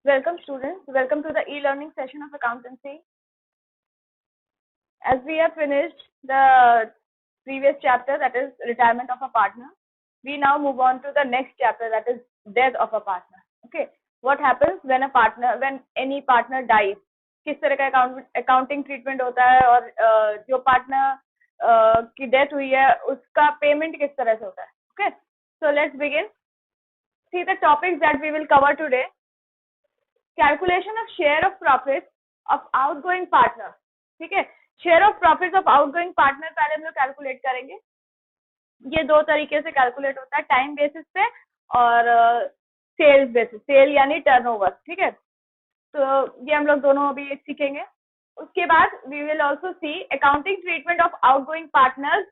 Welcome students, welcome to the e-learning session of accountancy. As we have finished the previous chapter, that is retirement of a partner, we now move on to the next chapter, that is death of a partner. Okay, what happens when any partner dies? किस तरह का accounting treatment होता है और जो partner की death हुई है उसका payment किस तरह से होता है? Okay, so let's begin. See the topics that we will cover today. Calculation of share of profit of outgoing partner. ठीक है, share of profit of outgoing partner पहले हम लोग कैलकुलेट करेंगे. ये दो तरीके से कैलकुलेट होता है, टाइम बेसिस पे और सेल्स बेसिस, सेल यानी टर्नओवर. ठीक है, तो ये हम लोग दोनों अभी सीखेंगे. उसके बाद we will also see accounting treatment of outgoing partners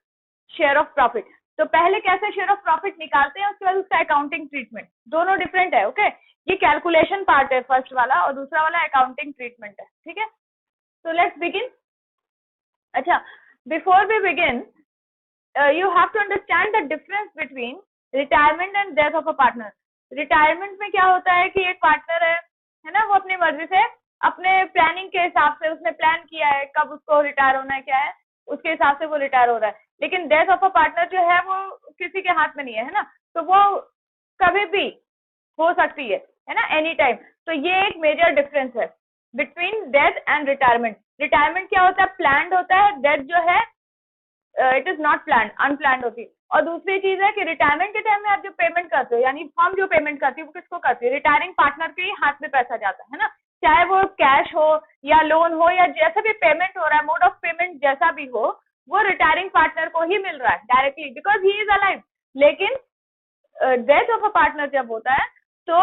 share of profit. तो पहले कैसे शेयर ऑफ प्रॉफिट निकालते हैं, उसके बाद उसका अकाउंटिंग ट्रीटमेंट, दोनों डिफरेंट है. ओके, ये कैलकुलेशन पार्ट है फर्स्ट वाला और दूसरा वाला अकाउंटिंग ट्रीटमेंट है. ठीक है, तो लेट्स बिगिन. अच्छा, before we begin you have to understand the difference between retirement and death of a partner. Retirement में क्या होता है कि एक पार्टनर है ना, वो अपनी मर्जी से अपने प्लानिंग के हिसाब से उसने प्लान किया है कब उसको रिटायर होना है, क्या है उसके हिसाब से वो रिटायर हो रहा है. लेकिन डेथ ऑफ अ पार्टनर जो है वो किसी के हाथ में नहीं है ना, तो वो कभी भी हो सकती है ना, एनी टाइम. तो ये एक मेजर डिफरेंस है between death and retirement. Retirement क्या होता है, प्लान्ड होता है. डेथ जो है it is not planned, unplanned होती है. और दूसरी चीज है कि रिटायरमेंट के टाइम में आप जो पेमेंट करते हो, यानी फर्म जो पेमेंट करती है वो किसको करती है, रिटायरिंग पार्टनर के ही हाथ में पैसा जाता है ना, चाहे वो कैश हो या लोन हो या जैसा भी पेमेंट हो रहा है, मोड ऑफ पेमेंट जैसा भी हो, वो रिटायरिंग पार्टनर को ही मिल रहा है directly, because he is alive. लेकिन डेथ ऑफ अ पार्टनर जब होता है तो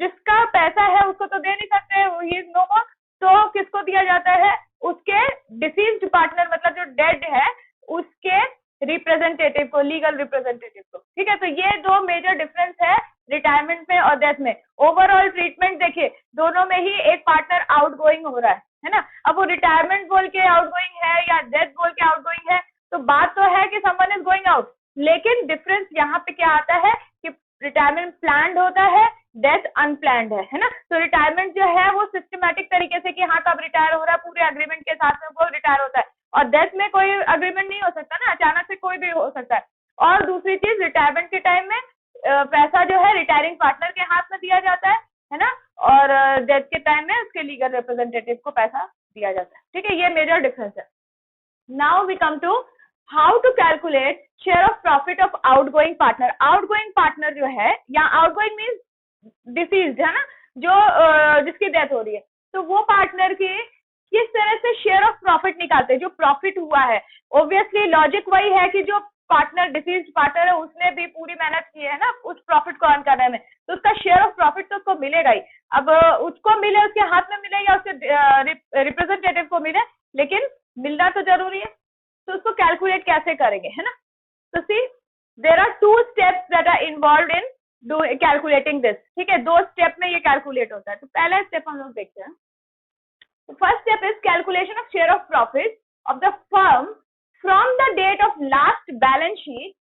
जिसका पैसा है उसको तो दे नहीं सकते, ही इज नो मोर, तो किसको दिया जाता है, उसके डिसीज्ड पार्टनर, मतलब जो डेड है उसके रिप्रेजेंटेटिव को, लीगल रिप्रेजेंटेटिव को. ठीक है, तो ये दो मेजर डिफरेंस है रिटायरमेंट में और डेथ में. ओवरऑल ट्रीटमेंट देखिए, दोनों में ही एक पार्टनर आउटगोइंग हो रहा है ना. अब वो रिटायरमेंट बोल के आउटगोइंग है या डेथ बोल के आउटगोइंग है, तो बात तो है कि समवन इज गोइंग आउट, लेकिन डिफरेंस यहाँ पे क्या आता है कि रिटायरमेंट प्लान्ड होता है, डेथ अनप्लान्ड है ना. तो रिटायरमेंट जो है वो सिस्टमैटिक तरीके से कि हाँ कब रिटायर हो रहा है, पूरे अग्रीमेंट के साथ में वो रिटायर होता है. और डेथ में कोई अग्रीमेंट नहीं हो सकता ना, अचानक से कोई भी हो सकता है. और दूसरी चीज, रिटायरमेंट के टाइम में पैसा जो है रिटायरिंग पार्टनर के हाथ में दिया जाता है ना, और डेथ के टाइम में उसके लीगल रिप्रेजेंटेटिव को पैसा दिया जाता है. ठीक है, ये मेजर डिफरेंस है. Now we come to how to calculate share of profit of outgoing partner. Outgoing partner जो है, या आउटगोइंग मीन्स डिसीज्ड है ना, जो जिसकी डेथ हो रही है, तो वो पार्टनर की किस तरह से शेयर ऑफ प्रॉफिट निकालते हैं, जो प्रॉफिट हुआ है. ऑब्वियसली लॉजिक वही है कि जो पार्टनर डिसीज्ड पार्टनर है उसने भी पूरी मेहनत की है ना उस प्रॉफिट को अर्न करने में, तो उसका शेयर ऑफ प्रॉफिट तो उसको मिलेगा ही. अब उसको मिले, उसके हाथ में मिले या उसके रिप्रेजेंटेटिव को मिले, लेकिन मिलना तो जरूरी है. तो उसको कैलकुलेट कैसे करेंगे, है ना. तो see there are 2 steps that are involve in do calculating this. ठीक है, 2 स्टेप में ये कैलकुलेट होता है. तो पहला स्टेप हम लोग देखते हैं. First step is calculation of share of profit of the firm from the date of last balance sheet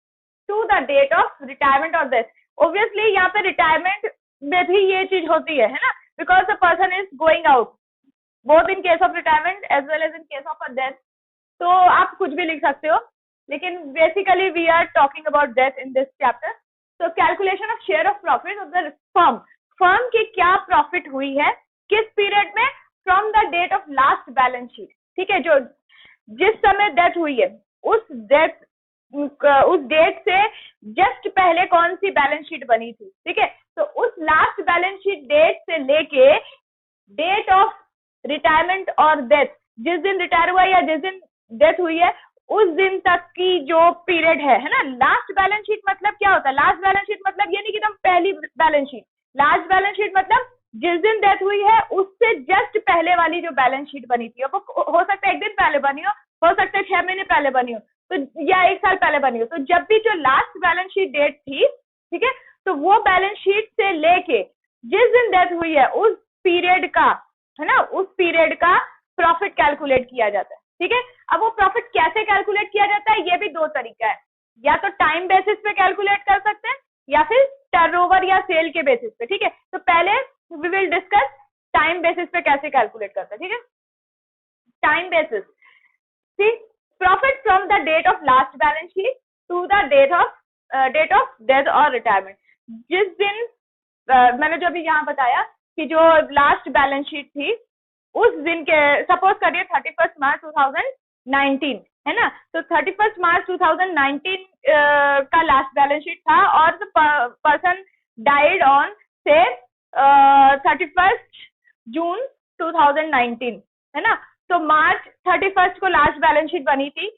to the date of retirement और डेथ. ऑब्वियसली यहाँ पे रिटायरमेंट में भी ये चीज होती है ना, because the person is going out, both in case of retirement as well as in case of a death. तो आप कुछ भी लिख सकते हो, लेकिन basically we are talking about death in this chapter. तो calculation of share of profit of the firm, firm की क्या प्रॉफिट हुई है किस पीरियड में, from the date of last balance sheet. ठीक है, जो जिस समय डेथ हुई है उस डेट से जस्ट पहले कौन सी बैलेंस शीट बनी थी. ठीक है, तो उस लास्ट बैलेंस शीट डेट से लेके डेट ऑफ रिटायरमेंट और डेथ, जिस दिन रिटायर हुआ या जिस दिन डेथ हुई है उस दिन तक की जो पीरियड है ना. लास्ट बैलेंस शीट मतलब क्या होता है, लास्ट बैलेंस शीट मतलब ये नहीं कि तुम पहली balance sheet, last balance sheet मतलब जिस दिन डेथ हुई है उससे जस्ट पहले वाली जो बैलेंस शीट बनी थी. वो हो सकता है 1 दिन पहले बनी हो सकता है 6 महीने पहले बनी हो, तो या 1 साल पहले बनी हो. तो जब भी जो लास्ट बैलेंस शीट डेट थी, ठीक है, तो वो बैलेंस शीट से लेके जिस दिन डेथ हुई है उस पीरियड का, है ना, उस पीरियड का प्रॉफिट कैलकुलेट किया जाता है. ठीक है, अब वो प्रॉफिट कैसे कैलकुलेट किया जाता है, ये भी 2 तरीका है. या तो टाइम बेसिस पे कैलकुलेट कर सकते हैं या फिर टर्नओवर या सेल के बेसिस पे. ठीक है, तो पहले we will discuss time basis पे कैसे कैलकुलेट करते हैं, ठीक है। Time basis, see profit from the date of last balance sheet to the date of death और रिटायरमेंट। जिस दिन मैंने जो अभी यहाँ बताया कि जो लास्ट बैलेंस शीट थी उस दिन के, सपोज करिए 31 मार्च 2019 है ना, तो 31 मार्च 2019 का लास्ट बैलेंस शीट था और पर्सन डाइड ऑन से 31 जून 2019 है ना, तो मार्च 31 को लास्ट बैलेंस शीट बनी थी,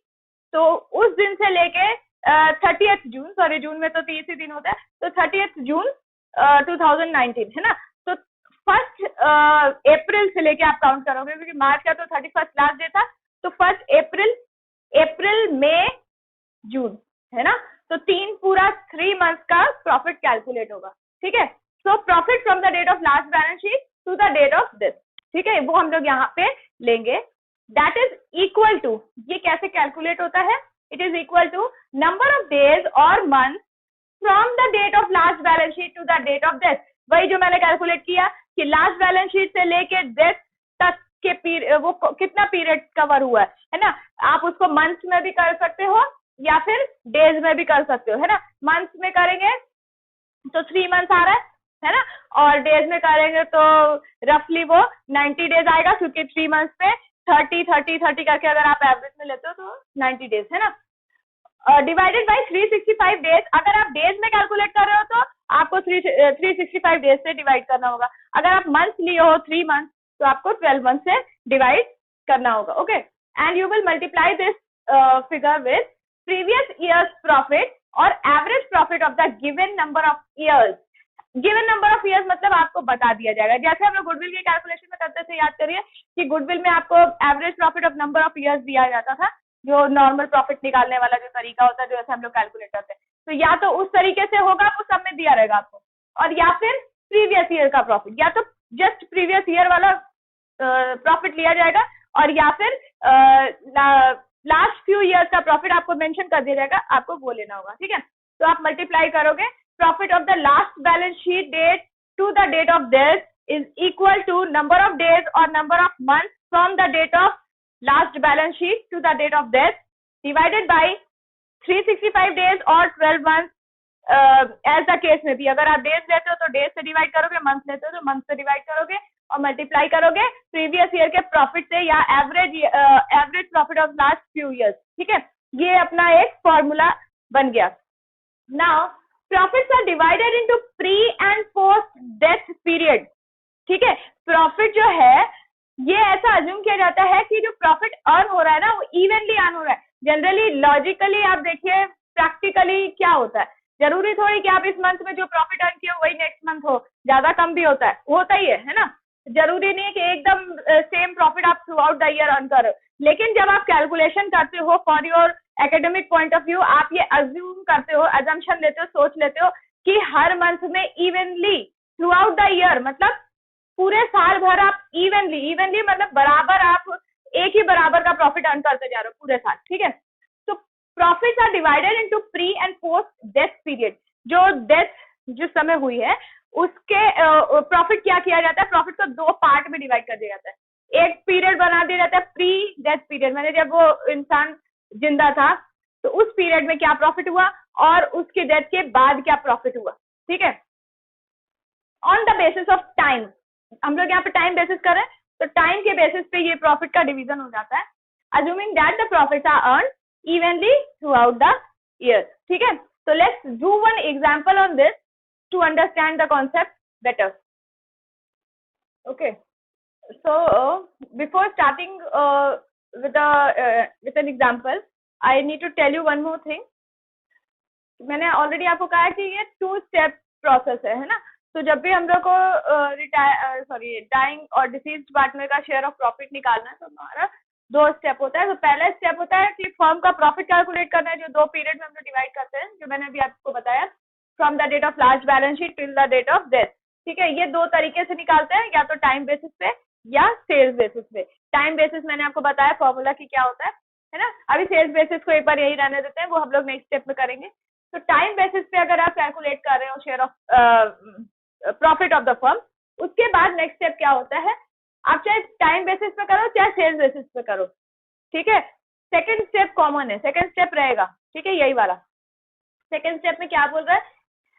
तो उस दिन से लेके 30th जून, सॉरी जून में तो 30 ही दिन होता है, तो 30th जून 2019 है ना, तो फर्स्ट अप्रैल से लेके आप काउंट करोगे क्योंकि मार्च का तो 31 लास्ट डे था, तो फर्स्ट अप्रैल मई जून है ना, तो पूरा 3 मंथ का प्रॉफिट कैलकुलेट होगा, ठीक है। So profit from the date of last balance sheet to the date of this, ठीक है, वो हम लोग यहाँ पे लेंगे। दैट इज इक्वल टू, ये कैसे कैलकुलेट होता है, it is equal to number of days और month from the date of last balance sheet to the date of death. वही जो मैंने कैलकुलेट किया कि लास्ट बैलेंस शीट से लेके डेथ तक के वो कितना पीरियड कवर हुआ है ना, आप उसको मंथ्स में भी कर सकते हो या फिर डेज में भी कर सकते हो, है ना। मंथ्स में करेंगे तो 3 मंथ आ रहा है ना, और डेज में करेंगे तो रफली वो 90 डेज आएगा क्योंकि 3 मंथ्स पे 30 करके अगर आप एवरेज में लेते हो तो 90 डेज है ना, डिवाइडेड बाय 365 डेज। अगर आप डेज में कैलकुलेट कर रहे हो तो आपको 365 डेज से डिवाइड करना होगा, अगर आप मंथ लिए हो 3 मंथ तो आपको 12 मंथ से डिवाइड करना होगा, okay. And you will multiply this figure with previous years profit और average profit of the given number of years. Given number of years मतलब आपको बता दिया जाएगा, जैसे हम लोग गुडविल के कैलकुलेशन में करते थे, याद करिए कि गुडविल में आपको average profit of number of years दिया जाता था, जो नॉर्मल प्रॉफिट निकालने वाला जो तरीका होता है, जो ऐसे हम लोग कैलकुलेट करते हैं, तो या तो उस तरीके से होगा, वो सब में दिया रहेगा आपको, और या फिर प्रीवियस ईयर का प्रॉफिट, या तो जस्ट प्रीवियस ईयर वाला प्रॉफिट लिया जाएगा और या फिर लास्ट फ्यू ईयर्स का प्रॉफिट आपको मेंशन कर दिया जाएगा, आपको वो लेना होगा, ठीक है। तो आप मल्टीप्लाई करोगे, profit of the last balance sheet date to the date of death is equal to number of days और number of month from the date of last balance sheet to the date of death divided by 365 days और 12 month. As the case में भी अगर आप days लेते हो तो days से डिवाइड करोगे, मंथ लेते हो तो मंथ से डिवाइड करोगे और मल्टीप्लाई करोगे प्रीवियस ईयर के प्रॉफिट से या average profit of last few years, ठीक है। ये अपना एक फॉर्मूला बन गया। Now profits are divided into pre and post death period, ठीक है। प्रॉफिट जो है ये ऐसा अज्यूम किया जाता है कि जो प्रॉफिट अर्न हो रहा है ना वो इवनली अर्न हो रहा है। जनरली लॉजिकली आप देखिए, प्रैक्टिकली क्या होता है, जरूरी थोड़ी कि आप इस मंथ में जो प्रॉफिट अर्न किया वही नेक्स्ट मंथ हो, ज्यादा कम भी होता है, होता ही है ना। जरूरी नहीं है कि एकदम सेम प्रॉफिट आप through out the year earn करो, लेकिन जब आप कैलकुलेशन करते हो for your academic point of view, आप ये अज्यूम करते हो, अजम्पशन लेते हो, सोच लेते हो कि हर मंथ में evenly throughout the year, मतलब पूरे साल भर आप इवनली मतलब बराबर आप एक ही बराबर का प्रॉफिट अर्न करते जा रहे हो पूरे साल, ठीक है। तो profits are divided into pre and post death period. जो डेथ जिस समय हुई है उसके प्रॉफिट क्या किया जाता है, प्रॉफिट को 2 पार्ट में डिवाइड कर दिया जाता है। एक पीरियड बना दिया जाता है प्री डेथ पीरियड, मैंने जब वो इंसान जिंदा था तो उस पीरियड में क्या प्रॉफिट हुआ और उसके डेथ के बाद क्या प्रॉफिट हुआ, ठीक है। On the basis of time, हम लोग यहाँ पे टाइम बेसिस कर रहे हैं, तो टाइम के बेसिस पे ये प्रॉफिट का डिवीजन हो जाता है, assuming that the profits are earn evenly throughout the year, ठीक है। तो let's do one example on this to understand the concept better, okay. So before starting with an example, I need to tell you one more thing. मैंने already आपको कहा है कि ये 2 step process है ना। तो जब भी हम लोग को डाइंग और डिसीज्ड पार्टनर का शेयर ऑफ प्रॉफिट निकालना है तो हमारा 2 स्टेप होता है। तो पहला स्टेप होता है कि फर्म का प्रॉफिट कैलकुलेट करना है, जो 2 पीरियड में हम लोग डिवाइड करते हैं, जो मैंने अभी आपको बताया, from the date of last balance sheet till the date of death, ठीक है। ये 2 तरीके से निकालते हैं, या तो टाइम बेसिस पे या सेल्स बेसिस पे। टाइम बेसिस मैंने आपको बताया फॉर्मूला की क्या होता है ना। अभी सेल्स बेसिस को एक बार यही रहने देते हैं, वो हम लोग नेक्स्ट स्टेप में करेंगे। तो टाइम बेसिस पे अगर आप कैलकुलेट कर रहे हो share of profit of the firm, उसके बाद नेक्स्ट स्टेप क्या होता है, आप चाहे टाइम बेसिस पे करो चाहे सेल्स बेसिस पे करो, ठीक है। सेकंड स्टेप कॉमन है, सेकंड स्टेप रहेगा, ठीक है, यही वाला। सेकंड स्टेप में क्या बोल रहा है,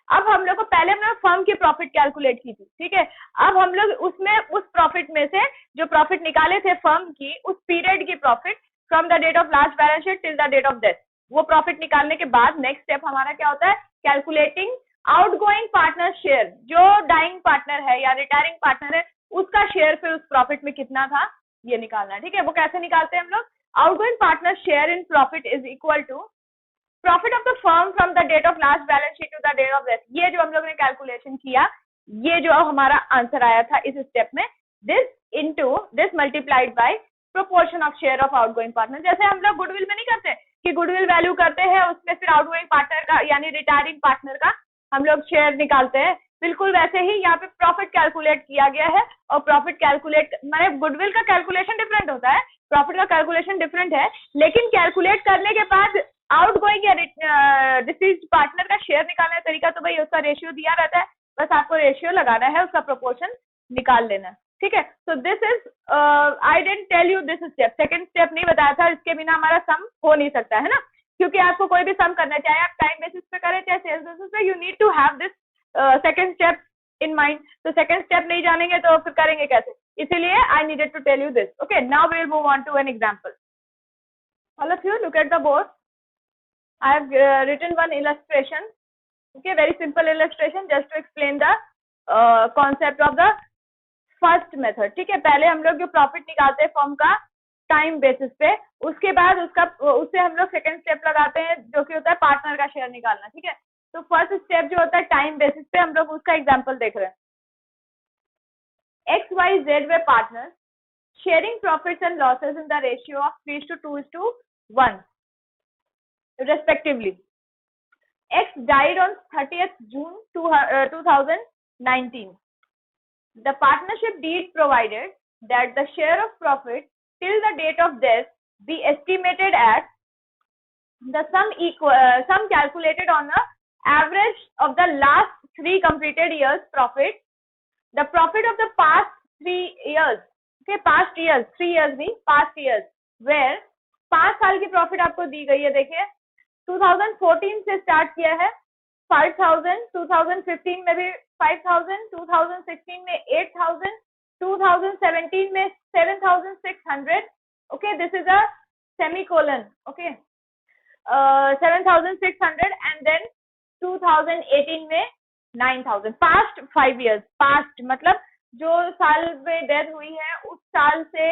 अब हम लोग को पहले हमने फर्म की प्रॉफिट कैलकुलेट की थी, ठीक है। अब हम लोग उसमें उस प्रॉफिट में से जो प्रॉफिट निकाले थे फर्म की, उस पीरियड की profit from the date of last balance sheet till the date of death, वो प्रॉफिट निकालने के बाद नेक्स्ट स्टेप हमारा क्या होता है, कैलकुलेटिंग आउटगोइंग पार्टनर शेयर, जो डाइंग पार्टनर है या रिटायरिंग पार्टनर है उसका शेयर फिर उस प्रॉफिट में कितना था ये निकालना है, ठीक है। वो कैसे निकालते हैं हम लोग, outgoing partner share in profit is equal to profit of the firm from the date of last balance sheet to the date of death. ये जो हम लोग ने कैलकुलेशन किया, ये जो हमारा आंसर आया था इस स्टेप में, this multiplied by proportion of share of outgoing partner. जैसे हम लोग गुडविल में नहीं करते कि गुडविल वैल्यू करते हैं, उसमें फिर आउटगोइंग पार्टनर का यानी रिटायरिंग पार्टनर का हम लोग शेयर निकालते हैं, बिल्कुल वैसे ही यहाँ पे प्रॉफिट कैलकुलेट किया गया है। और प्रॉफिट कैलकुलेट माने गुडविल का कैलकुलेशन डिफरेंट होता है, प्रॉफिट का कैलकुलेशन डिफरेंट है, लेकिन कैलकुलेट करने के बाद आउटगोइंग या डिसीज्ड पार्टनर का शेयर निकालने का तरीका तो भाई उसका रेशियो दिया रहता है, बस आपको रेशियो लगाना है, उसका प्रोपोर्शन निकाल लेना, ठीक है। So this is I didn't tell you this step, second step नहीं बताया था, इसके बिना हमारा सम हो नहीं सकता है ना, क्योंकि आपको कोई भी सम करना चाहे आप टाइम बेसिस पे करें चाहे सेल्स बेसिस पे, you need to have this second step in mind. तो सेकंड स्टेप नहीं जानेंगे तो फिर करेंगे कैसे, इसीलिए I needed to tell you this. Okay, now we will move on to an example. All of you look at the board, I have written one illustration, okay, very simple illustration just to explain the concept of the first method, ठीक है। पहले हम लोग जो profit निकालते हैं firm का time basis पे, उसके बाद उससे हम लोग सेकंड स्टेप लगाते हैं जो कि होता है पार्टनर का शेयर निकालना, ठीक है। तो फर्स्ट स्टेप जो होता है टाइम बेसिस पे, हम लोग उसका एग्जांपल देख रहे हैं। XYZ way partner sharing profits and losses in the ratio of 3:2:1 respectively. X died on 30th June 2019. The partnership deed provided that the share of profit till the date of death be estimated at the sum calculated on the average of the last 3 completed years profit, the profit of the past 3 years, okay, past years, 3 years नहीं, past years, where 5 साल की profit आपको दी गई है, देखिए 2014 से start किया है 5000, 2015 में भी 5000, 2016 में 8000, 2017 में 7600, okay, this is a semicolon, okay, 7600 and then 2018 में 9000। पास्ट 5 years, पास्ट मतलब जो साल में डेथ हुई है उस साल से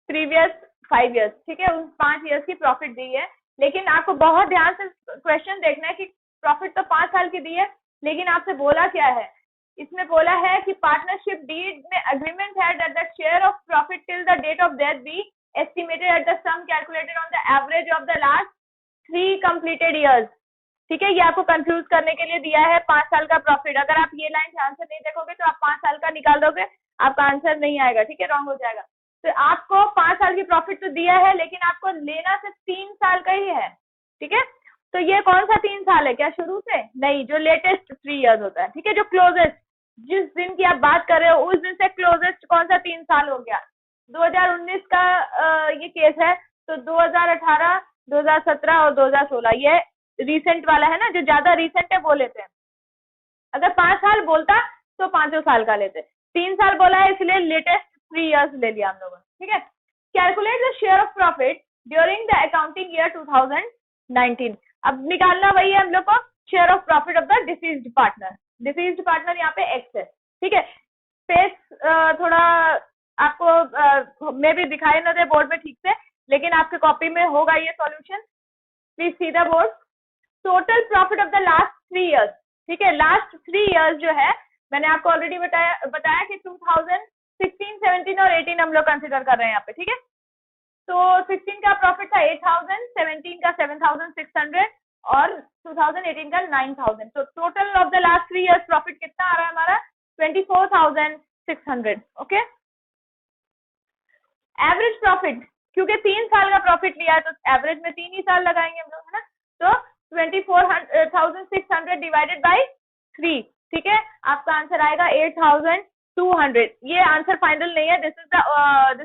प्रीवियस 5 years, ठीक है, उन 5 years की प्रॉफिट दी है। लेकिन आपको बहुत ध्यान से क्वेश्चन देखना है कि प्रॉफिट तो 5 साल की दी है, लेकिन आपसे बोला क्या है, इसमें बोला है कि पार्टनरशिप डीड में अग्रीमेंट है that the share of profit till the date of death be estimated at the sum calculated on the average of the last 3 completed years, ठीक है। ये आपको कंफ्यूज करने के लिए दिया है 5 साल का प्रॉफिट। अगर आप ये लाइन ध्यान से नहीं देखोगे तो आप 5 साल का निकाल दोगे, आपका आंसर नहीं आएगा, ठीक है, रॉन्ग हो जाएगा। तो आपको 5 साल की प्रॉफिट तो दिया है, लेकिन आपको लेना सिर्फ 3 साल का ही है, ठीक है। तो ये कौन सा 3 साल है, क्या शुरू से नहीं, जो लेटेस्ट 3 years होता है, ठीक है, जो क्लोजेस्ट, जिस दिन की आप बात कर रहे हो उस दिन से क्लोजेस्ट कौन सा 3 साल हो गया। 2019 का ये केस है, तो 2018, 2017 और 2016 ये रिसेंट वाला है ना, जो ज्यादा रिसेंट है वो लेते हैं। अगर 5 साल बोलता तो 5 साल का लेते, 3 साल बोला है इसलिए लेटेस्ट 3 years ले लिया हम लोगों ने, ठीक है। Calculate the share of profit during the accounting year 2019। अब निकालना वही है हम लोग को, share of profit of the deceased partner. Deceased partner यहाँ पे एक्स है, ठीक है। पेज थोड़ा आपको मे भी दिखाई न दे बोर्ड में ठीक से, लेकिन आपके कॉपी में होगा ये solution. Please see the board. Total profit of the last 3 years, ठीक है, लास्ट 3 years जो है मैंने आपको ऑलरेडी बताया कि 2016, 17 और 18 हम लोग कंसिडर कर रहे हैं यहाँ पे, ठीक है। तो 16 का प्रॉफिट था 8000, 17 का 7600 और 2018 का 9000। तो total of the last 3 years profit कितना आ रहा है हमारा, 24,600, ओके। एवरेज प्रॉफिट, क्योंकि 3 साल का प्रॉफिट लिया है तो एवरेज में 3 ही साल लगाएंगे हम लोग, है ना। तो 24,600 डिवाइडेड बाई 3, ठीक है, आपका आंसर आएगा 200, ये आंसर फाइनल नहीं है, this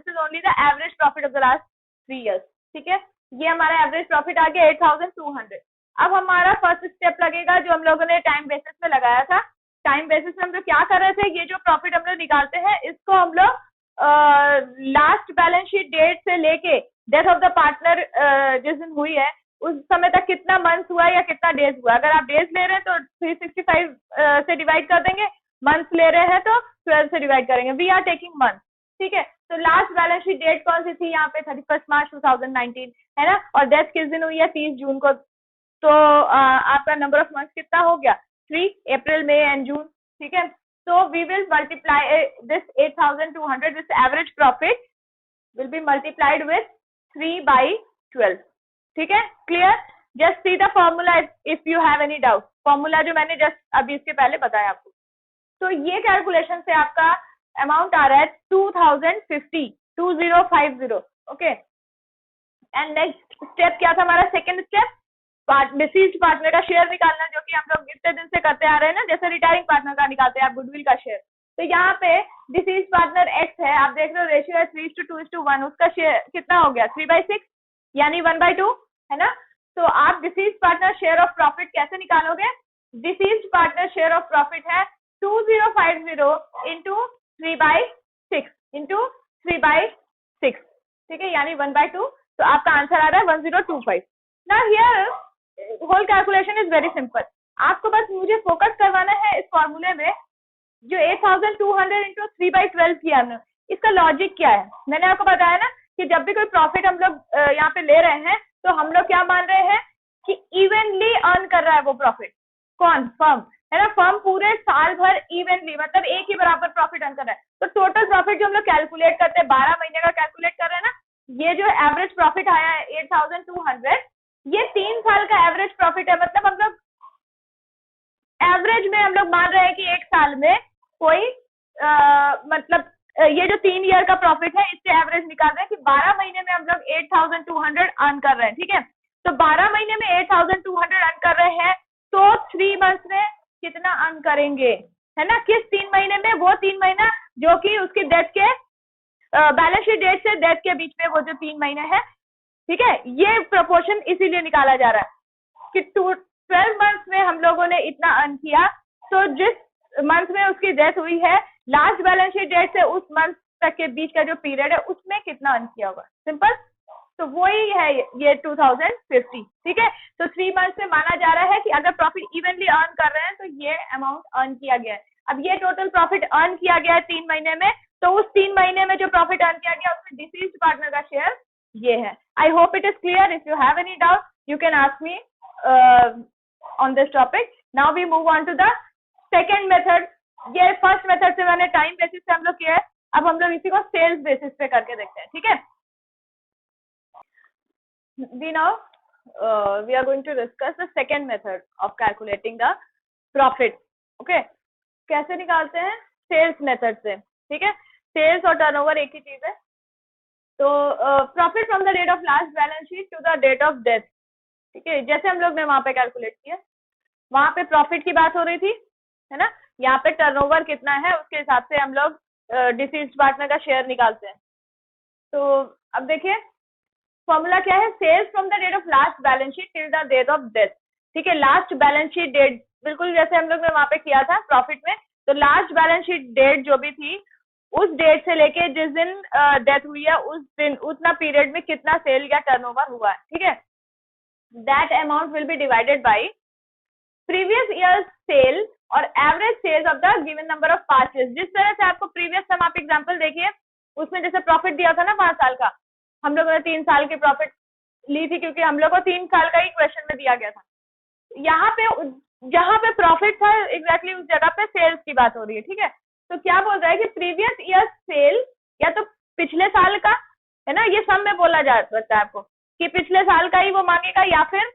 is only the average profit of the last 3 years, ठीक है। ये हमारा एवरेज प्रॉफिट आ गया 8200। अब हमारा फर्स्ट स्टेप लगेगा जो हम लोगों ने टाइम बेसिस पे लगाया था। टाइम बेसिस में हम लोग क्या कर रहे थे, ये जो प्रॉफिट हम लोग निकालते हैं इसको हम लोग लास्ट बैलेंस शीट डेट से लेके डेथ ऑफ द पार्टनर जिस दिन हुई है उस समय तक कितना मंथ्स हुआ या कितना डेज हुआ। अगर आप डेज ले रहे हैं तो 365 से डिवाइड कर देंगे, मंथ्स ले रहे हैं तो 12 से डिवाइड करेंगे। वी आर टेकिंग मंथ, ठीक है। तो लास्ट बैलेंस शीट डेट कौन सी थी यहाँ पे, 31 मार्च 2019 है ना, और डेथ किस दिन हुई है, 30 जून को। तो आपका नंबर ऑफ मंथ्स कितना हो गया, 3, अप्रैल, मई एंड जून, ठीक है। तो we will multiply this 8200, this average profit will be multiplied with 3/12, ठीक है। Clear? Just see the formula if you have any doubt. Formula जो मैंने जस्ट अभी इसके पहले बताया आपको। तो ये कैलकुलेशन से आपका अमाउंट आ रहा है 2050, ओके। एंड नेक्स्ट स्टेप क्या था हमारा, सेकंड स्टेप, डिसीज्ड पार्टनर का शेयर निकालना, जो कि हम लोग इतने दिन से करते आ रहे हैं ना, जैसे रिटायरिंग पार्टनर का निकालते हैं आप गुडविल का शेयर। तो यहाँ पे डिसीज्ड पार्टनर एक्स है, आप देख रहे हो रेशियो है 3:2:1, उसका शेयर कितना हो गया 3/6 यानी 1/2 है ना। तो आप deceased partner share of profit कैसे निकालोगे, deceased partner share of profit है 2050 इंटू 3/6 इंटू 3/6, ठीक है, यानी 1/2। तो आपका आंसर आ रहा है 1025। Now here whole calculation is very simple. आपको बस मुझे फोकस करवाना है इस फॉर्मूले में जो 8200 इंटू 3/12 किया हमने, इसका लॉजिक क्या है। मैंने आपको बताया ना कि जब भी कोई प्रॉफिट हम लोग यहाँ पे ले रहे हैं तो हम लोग क्या मान रहे हैं कि इवनली अर्न कर रहा है वो प्रॉफिट। कौन, फर्म है ना, फर्म पूरे साल भर इवनली मतलब एक ही बराबर प्रॉफिट अर्न कर रहा है। तो टोटल प्रॉफिट जो हम लोग कैलकुलेट करते हैं 12 महीने का कैलकुलेट कर रहे हैं ना, ये जो एवरेज प्रॉफिट आया है 8200, ये 3 साल का एवरेज प्रॉफिट है। मतलब हम लोग एवरेज में हम लोग मान रहे हैं कि एक साल में कोई मतलब ये जो 3 ईयर का प्रॉफिट है इससे एवरेज निकाल रहे हैं कि 12 महीने में हम लोग 8200 अर्न कर रहे हैं, ठीक है। तो 12 महीने में 8200 अर्न कर रहे हैं, तो 3 मंथ्स में कितना अर्न करेंगे, है ना। किस 3 महीने में, वो 3 महीना जो कि उसकी डेथ के बैलेंस शीट डेट से डेथ के बीच में वो जो 3 महीने है, ठीक है। ये प्रोपोर्शन इसीलिए निकाला जा रहा है कि 12 मंथ्स में हम लोगों ने इतना अर्न किया, तो जिस मंथ में उसकी डेथ हुई है लास्ट बैलेंस शीट डेट से उस मंथ तक के बीच का जो पीरियड है उसमें कितना अर्न किया होगा, सिंपल। तो वही है ये 2050, ठीक है। तो 3 मंथ में माना जा रहा है कि अगर प्रॉफिट इवनली अर्न कर रहे हैं तो ये अमाउंट अर्न किया गया है। अब ये टोटल प्रॉफिट अर्न किया गया है 3 महीने में, तो उस 3 महीने में जो प्रॉफिट अर्न किया गया उसमें डिसीज्ड पार्टनर का शेयर ये है। I hope it is clear. If you have any doubt you can ask me on this topic. Now we move on to the second method. ये फर्स्ट मेथड से मैंने time basis पे हम लोग किया है, अब हम लोग इसी को सेल्स बेसिस पे करके देखते हैं, ठीक है। We now we are going to discuss the second method of calculating the profit. Okay, कैसे निकालते हैं, सेल्स मेथड से, ठीक है। सेल्स और टर्नओवर एक ही चीज है। तो profit from the date of last balance sheet to the date of death, ठीक है। जैसे हम लोग ने वहां पे कैलकुलेट किया, वहां पे प्रॉफिट की बात हो रही थी, है ना। यहाँ पे टर्नओवर कितना है उसके हिसाब से हम लोग डिसीज्ड पार्टनर का शेयर निकालते हैं। तो अब देखिए फॉर्मूला क्या है, sales from the date of last balance sheet till the date of death, ठीक है। लास्ट बैलेंस शीट डेट बिल्कुल जैसे हम लोग ने वहां पे किया था प्रॉफिट में, तो लास्ट बैलेंस शीट डेट जो भी थी उस डेट से लेके जिस दिन डेथ हुई है उस दिन उतना पीरियड में कितना सेल या टर्नओवर हुआ है, ठीक है। That amount will be divided by previous years sale और average sales of the given number of past years. जिस तरह से आपको प्रीवियस सम आप एग्जांपल देखिए, उसमें जैसे प्रॉफिट दिया था ना 5 साल का, हम लोगों ने 3 साल की प्रॉफिट ली थी क्योंकि हम लोग को 3 साल का ही क्वेश्चन में दिया गया था। यहाँ पे जहाँ पे प्रॉफिट था एग्जैक्टली उस जगह पे सेल्स की बात हो रही है, ठीक है। तो क्या बोल रहा है कि प्रीवियस ईयर सेल या तो पिछले साल का, है ना, ये सब में बोला जा सकता है आपको कि पिछले साल का ही वो मांगेगा या फिर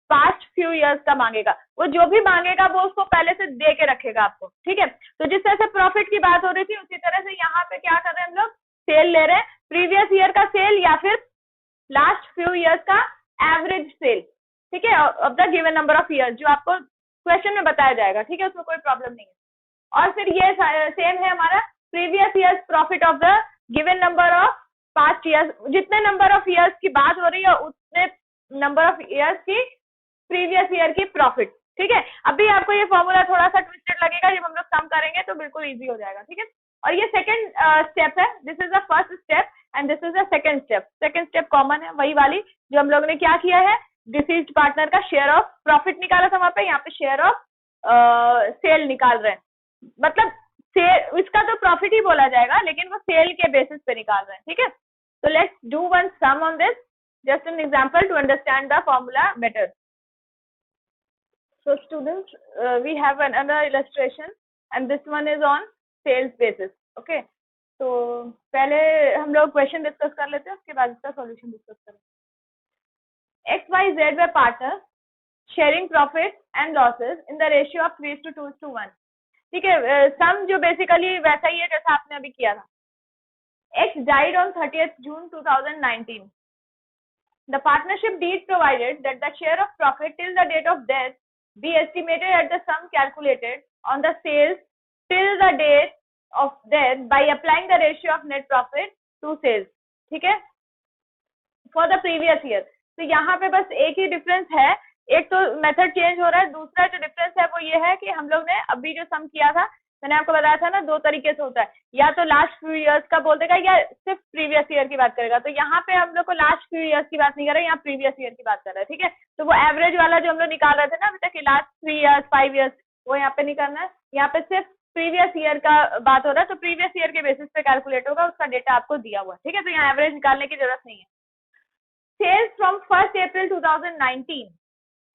पास्ट फ्यू इयर्स का मांगेगा। वो जो भी मांगेगा वो उसको पहले से दे के रखेगा आपको, ठीक है। तो जिस तरह से प्रॉफिट की बात हो रही थी उसी तरह से यहाँ पे क्या कर रहे हैं हम लोग, सेल ले रहे हैं, प्रीवियस ईयर का सेल या फिर लास्ट फ्यू इयर्स का एवरेज सेल, ठीक है, of the given number of years, जो आपको क्वेश्चन में बताया जाएगा, ठीक है, उसमें कोई प्रॉब्लम नहीं है। और फिर ये सेम है हमारा previous years profit of the given number of past years, जितने नंबर ऑफ ईयर्स की बात हो रही है उतने नंबर ऑफ ईयर्स की प्रीवियस ईयर की प्रॉफिट। ठीक है, अभी आपको ये फॉर्मूला थोड़ा सा ट्विस्टेड लगेगा, जब हम लोग सम करेंगे तो बिल्कुल इजी हो जाएगा। ठीक है, और ये सेकंड स्टेप है, this is the first step and this is the second step. Second step common है, वही वाली जो हम लोग ने क्या किया है, डिसीज्ड पार्टनर का शेयर ऑफ प्रॉफिट निकाला था वहां पे, यहाँ पे शेयर ऑफ सेल निकाल रहे हैं, मतलब सेल इसका तो प्रॉफिट ही बोला जाएगा लेकिन वो सेल के बेसिस पे निकाल रहे हैं। ठीक है, तो let's do one sum on this, just an example to understand the formula better. So students, we have another illustration and this one is on sales basis. Okay, तो पहले हम लोग क्वेश्चन डिस्कस कर लेते हैं, उसके बाद इसका सॉल्यूशन डिस्कस करेंगे। XYZ were partners sharing profits and losses in the ratio of 3:2:1। ठीक है, सम जो बेसिकली वैसा ही है जैसा आपने अभी किया था। X died on 30th June 2019. The partnership deed provided that the share of profit till the date of death be estimated at the sum calculated on the sales till the date of death by applying the ratio of net profit to sales। ठीक है, for the previous year। तो यहाँ पे बस एक ही difference है, एक तो मेथड चेंज हो रहा है, दूसरा जो डिफरेंस है वो ये है कि हम लोग ने अभी जो सम किया था, मैंने आपको बताया था ना, दो तरीके से होता है, या तो लास्ट फ्यू इयर्स का बोल देगा या सिर्फ प्रीवियस ईयर की बात करेगा। तो यहाँ पे हम लोग को लास्ट फ्यू इयर्स की बात नहीं कर रहे, यहाँ प्रीवियस ईयर की बात कर रहे हैं। ठीक है, तो वो एवरेज वाला जो हम लोग निकाल रहे थे ना अभी तक, लास्ट 3 इयर्स 5 इयर्स, वो यहाँ पे नहीं करना है, यहाँ पे सिर्फ प्रीवियस ईयर का बात हो रहा है, तो प्रीवियस ईयर के बेसिस पे कैलकुलेट होगा, उसका डेटा आपको दिया हुआ है। ठीक है, तो यहाँ एवरेज निकालने की जरूरत नहीं है। सेल्स फ्रॉम 1 अप्रैल 2019,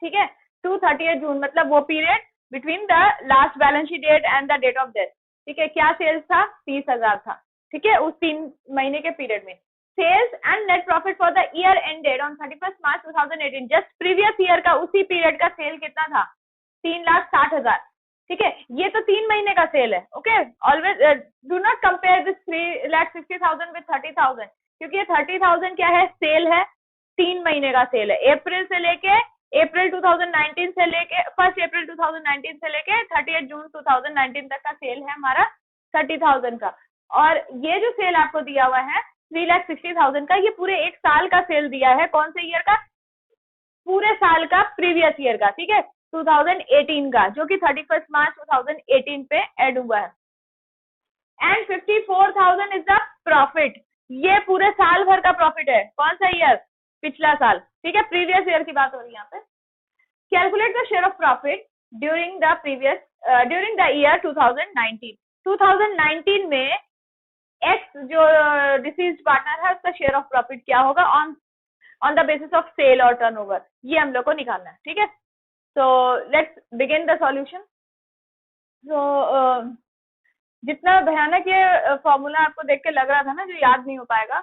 ठीक है, टू 30 जून, मतलब वो period between the last balance sheet date and the date of death. ठीक है, क्या सेल्स था, 30,000 था। ठीक है, उस 3 महीने के पीरियड में sales and net profit for the year ended on 31 March 2018, just previous year का उसी पीरियड का सेल कितना था, 3,60,000। ठीक है, ये तो 3 महीने का सेल है। Okay, always do not compare this 3,60,000 with 30,000, क्योंकि ये 30,000 क्या है, सेल है, 3 महीने का सेल है, अप्रैल से लेके अप्रैल 2019 से लेके 1 अप्रैल 2019 से लेके 30 जून 2019 तक का सेल है हमारा 30,000 का। और ये जो सेल आपको दिया हुआ है 3,60,000 का, ये पूरे एक साल का सेल दिया है। कौन से ईयर का, पूरे साल का, प्रीवियस ईयर का। ठीक है, 2018 का, जो कि 31 मार्च 2018 पे ऐड हुआ है। एंड 54,000 इज द प्रॉफिट, ये पूरे साल भर का प्रॉफिट है। कौन सा ईयर, पिछला साल। ठीक है, प्रीवियस ईयर की बात हो रही है यहाँ पे। Calculate the share of profit during the year 2019। 2019 में एक्स जो डिसीज्ड पार्टनर है उसका शेयर ऑफ प्रॉफिट क्या होगा on the basis of sale और टर्नओवर, ये हम लोग को निकालना है। ठीक है, so let's begin the solution. सो जितना भयानक ये फॉर्मूला आपको देख के लग रहा था ना, जो याद नहीं हो पाएगा,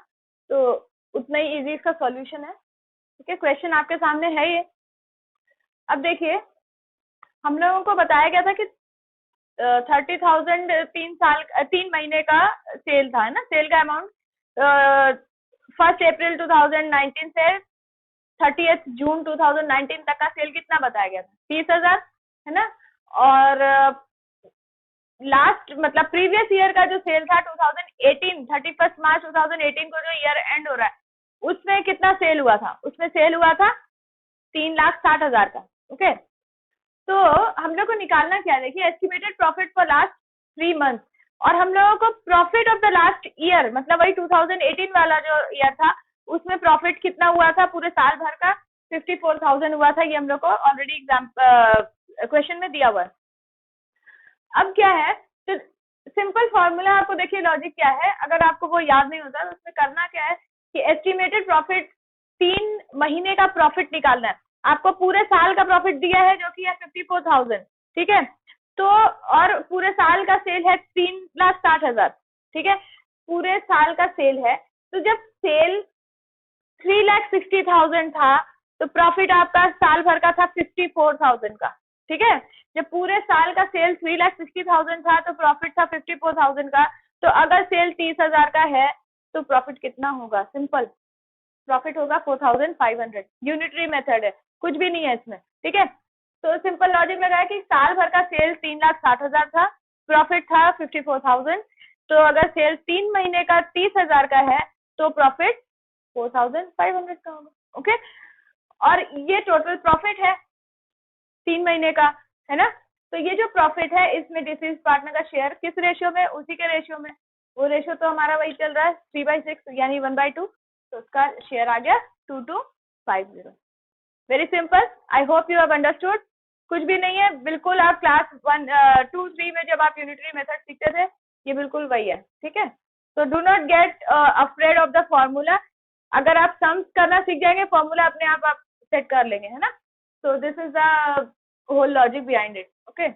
तो उतना ही इजी इसका सॉल्यूशन है। ठीक है, क्वेश्चन आपके सामने है ये। अब देखिए, हम लोगों को बताया गया था कि 30,000 3 महीने का सेल था, है ना। सेल का अमाउंट 1 अप्रैल 2019 से 30 जून 2019 तक का सेल कितना बताया गया था, 30,000, है ना। और लास्ट मतलब प्रीवियस ईयर का जो सेल था 2018, 31 मार्च 2018 को जो ईयर एंड हो रहा है, उसमें कितना सेल हुआ था, उसमें सेल हुआ था 3,60,000 का। ओके, तो हम लोग को निकालना क्या है, देखिए, estimated profit for last 3 month, और हम लोगों को profit of the last year, मतलब वही 2018 वाला जो ईयर था, उसमें प्रॉफिट कितना हुआ था पूरे साल भर का, 54,000 हुआ था। ये हम लोग को ऑलरेडी एग्जाम क्वेश्चन में दिया हुआ है। अब क्या है, तो सिंपल फॉर्मूला आपको देखिए, लॉजिक क्या है, अगर आपको वो याद नहीं होता तो उसमें करना क्या है कि एस्टिमेटेड प्रॉफिट 3 महीने का प्रॉफिट निकालना है। आपको पूरे साल का प्रॉफिट दिया है जो कि है 54,000। ठीक है, तो और पूरे साल का सेल है 3,60,000। ठीक है, पूरे साल का सेल है, तो जब सेल 3,60,000 था तो प्रॉफिट आपका साल भर का था 54,000 का। ठीक है, जब पूरे साल का सेल 3,60,000 था तो प्रॉफिट था 54,000 का। तो अगर सेल 30,000 का है तो प्रॉफिट कितना होगा, सिंपल प्रॉफिट होगा 4,500। यूनिटरी मेथड है, कुछ भी नहीं है इसमें। ठीक है, तो सिंपल लॉजिक लगाया कि साल भर का सेल 3,60,000 था, प्रॉफिट था 54,000, तो अगर सेल्स 3 महीने का 30,000 का है तो प्रॉफिट 4,500 का होगा। ओके, और ये टोटल प्रॉफिट है 3 महीने का, है ना। तो ये जो प्रॉफिट है इसमें डिसीज पार्टनर का शेयर किस रेशियो में, उसी के रेशियो में, वो रेशियो तो हमारा वही चल रहा है 3/6 यानी 1/2, तो उसका शेयर आ गया 2250। Very simple, I hope you have understood. कुछ भी नहीं है, बिल्कुल आप क्लास 1, 2, 3 में जब आप यूनिटरी मेथड सीखते थे ये बिल्कुल वही है, ठीक है। तो do not gate afraid of the formula. अगर आप सम्स करना सीख जाएंगे फॉर्मूला अपने आप सेट कर लेंगे, है ना। So this is the whole logic behind it. Okay.